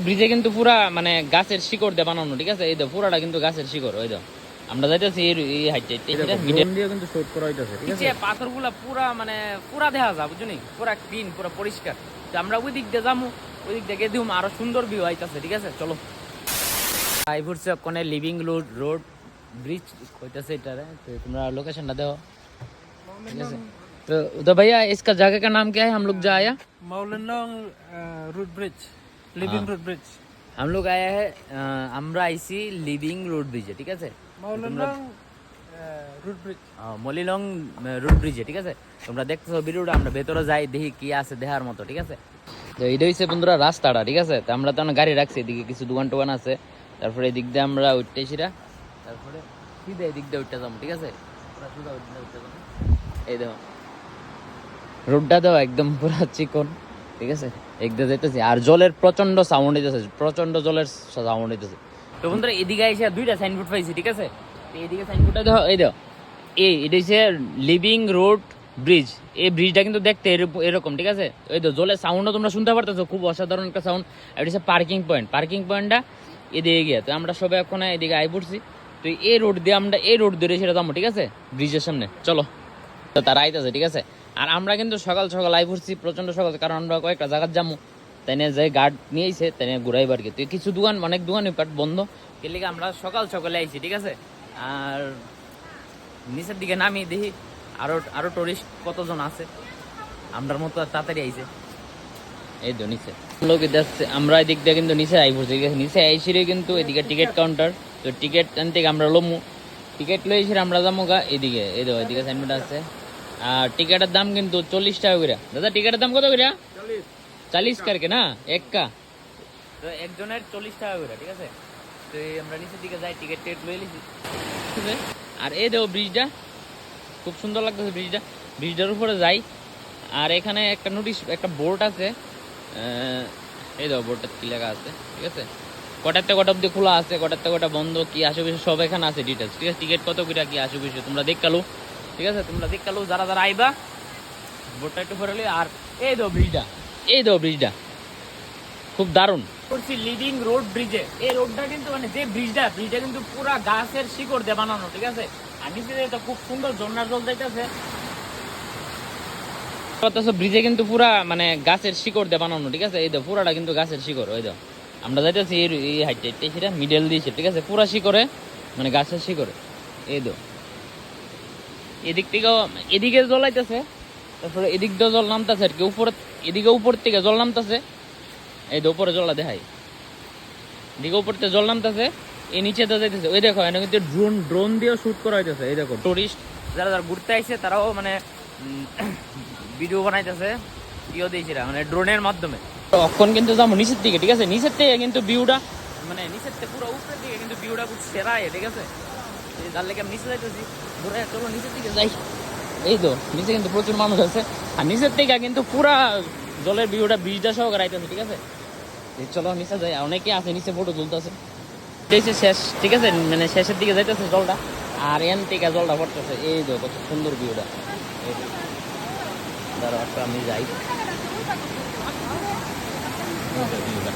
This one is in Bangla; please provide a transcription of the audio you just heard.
ব্রিজে কিন্তু পুরা মানে গাছের শিকড় দিয়ে বানানো, ঠিক আছে? এই তো পুরাটা কিন্তু গাছের শিকড়। ওই তো আমরা যাইতেছি এই হাইটে কিন্তু শুট করা হইতাছে, ঠিক আছে? পাথরগুলা পুরা মানে পুরা দেখা যায়, বুঝছো নি? পুরা ক্লিন, পুরা পরিষ্কার। তো আমরা ওই দিক দিয়ে যাবো, ওই দিক দিয়ে দিম আরো সুন্দর ভিউ আইতাছে, ঠিক আছে? চলো আই ফুটছে কোনে লিভিং রোড ब्रिज হইতাছে এটারে। তো তোমরা লোকেশনটা দাও, ঠিক আছে? तो भैया इसका जगह का नाम क्या है? हम लोग जो आया Mawlynnong root bridge, living root bridge. हम लोग आया है আমরা আইছি লিভিং রোড ব্রিজে, ঠিক আছে? माउलेनलोंग रोड ब्रिज, মলিলং রোড ব্রিজে, ঠিক আছে? তোমরা দেখতেছো ভিডিওটা, আমরা ভেতরে যাই দেখি কি আছে দেখার মতো, ঠিক আছে? তো এইটা হচ্ছে বন্ধুরা রাস্তাটা, ঠিক আছে? তো আমরা তো গাড়ি রাখছি, এদিকে কিছু দোকান টোকান আছে, তারপরে এদিক দিয়ে আমরা উঠতেছিরা, তারপরে সিধা এদিক দিয়ে উঠতে যাবো, ঠিক আছে? এই দেখো রোডটা দাও একদম পুরা চিকন, ঠিক আছে? একদম যাইতেছি আর জলের প্রচন্ড সাউন্ড হইতেছে, প্রচন্ড জলের সাউন্ড হইতেছে। তো বন্ধুরা এদিকে এসে দুইটা সাইনবোর্ড পাইছি, ঠিক আছে? এইদিকে সাইনবোর্ডটা দেখো, এই দেখো এটা হচ্ছে লিভিং রোড ব্রিজ। এই ব্রিজটা কিন্তু দেখতে এরকম, ঠিক আছে? এই তো জলের সাউন্ডও তোমরা শুনতে পারতেছো, খুব অসাধারণ একটা সাউন্ড। এটা হচ্ছে পার্কিং পয়েন্টটা এদিকে গিয়ে। তো আমরা সবাই এখন এদিকে আই পড়ছি। তো এই রোড দিয়ে সেটা যাবো, ঠিক আছে? ব্রিজের সামনে চলো। তো তারা আইতেছে, ঠিক আছে? আর আমরা কিন্তু সকাল সকাল আই পড়ছি, প্রচন্ড সকাল, কারণ আমরা কয়েকটা জায়গায় যাবো। তাই নিয়ে যে গার্ড নিয়েছে তাই নিয়ে ঘুরাইবার কি। তো কিছু দোকান, অনেক দোকানই বন্ধ, এর লিগে আমরা সকাল সকালে আইছি, ঠিক আছে? আর নিচের দিকে নামি দেখি আরো টুরিস্ট কতজন আছে, আমরার মতো তাড়াতাড়ি আইছে। এই তো নিচে লোক যাচ্ছে, আমরা এদিক দিয়ে কিন্তু নিচে আই পড়ছি, ঠিক আছে? নিচে আইসিরে কিন্তু এদিকে টিকিট কাউন্টার। তো টিকিট আনতে আমরা লমু, টিকিট লই এসে আমরা যাবো গা এদিকে। এই তো এদিকে সাইনবোর্ড আছে। আর টিকিটের দাম কিন্তু 40 টাকা করে। দাদা টিকিটের দাম কত করে? 40 করকে না, একা। তো একজনের 40 টাকা করে, ঠিক আছে? তো আমরা নিচের দিকে যাই, টিকিট লই লিছি। আর এই দেখো ব্রিজটা খুব সুন্দর লাগতেছে, ব্রিজটার উপরে যাই। আর এখানে একটা নোটিশ, একটা বোর্ড আছে, এই দেখো বোর্ডটা কি লেখা আছে, ঠিক আছে? কটাতে কটা অব্দি খোলা আছে, কটাতে কটা বন্ধ, কি আশেপাশে সব এখানে আছে ডিটেলস, ঠিক আছে? টিকিট কত করে কি আশেপাশে তোমরা দেখালো, ঠিক আছে? তোমরা দেখালো যারা যারা আইবা, বোর্ডটা একটু পরে। আর এই দেখো ব্রিজটা খুব দারুণ করছি, লিভিং রোড ব্রিজে। এই রোডটা কিন্তু মানে যে ব্রিজটা কিন্তু পুরা গাছের শিকড় দিয়ে বানানো, ঠিক আছে? আর নিচে তো খুব সুন্দর ঝর্ণার জল যাইতেছে। ব্রিজে কিন্তু পুরা মানে গাছের শিকড় দিয়ে বানানো, ঠিক আছে? এই তো পুরাটা কিন্তু গাছের শিকড়। ওই তো আমরা যাইতেছি এই হাইটে সেটা মিডল দিয়েছে, ঠিক আছে? পুরা শিকড়ে মানে গাছের শিকড়ে। এই তো এদিক থেকেও এদিকে জল আইতেছে, তারপরে এদিক দিয়ে জল নামতেছে আর কি উপরে, এদিকে উপর থেকে জল নামতেছে। এই তো উপরে জলটা দেখাই, এদিকে উপর থেকে জল নামতেছে, এই নিচে তো যাইতেছে। ওই দেখো এখানে কিন্তু ড্রোন দিয়েও শুট করা হইতেছে। এই দেখো টুরিস্ট যারা যারা ঘুরতে আইছে তারাও মানে ভিডিও বানাইতেছে, ইও দিয়েছে মানে ড্রোনের মাধ্যমে। তখন কিন্তু যাবো নিচের দিকে, ঠিক আছে? নিচের থেকে কিন্তু ভিউটা মানে নিচের থেকে পুরো উপরের দিকে কিন্তু ভিউটা খুব সেরা, ঠিক আছে? যার লেগে আমি নিচে যাইতেছি, ঘুরে চলো নিচের দিকে যাই। এই তো নিচে কিন্তু প্রচুর মানুষ আছে, আর নিচের থেকে কিন্তু পুরা জলের ভিউটা ব্রিজটা সহ আইতেছে, ঠিক আছে? চলো নিচে যাই, অনেকে আছে নিচে ফটো তুলতেছে। শেষ, ঠিক আছে? মানে শেষের দিকে যাইতেছে জলটা, আর এন থেকে জলটা পড়তেছে। এই তো কত সুন্দর ভিউটা। আমি যাই, ভিউটা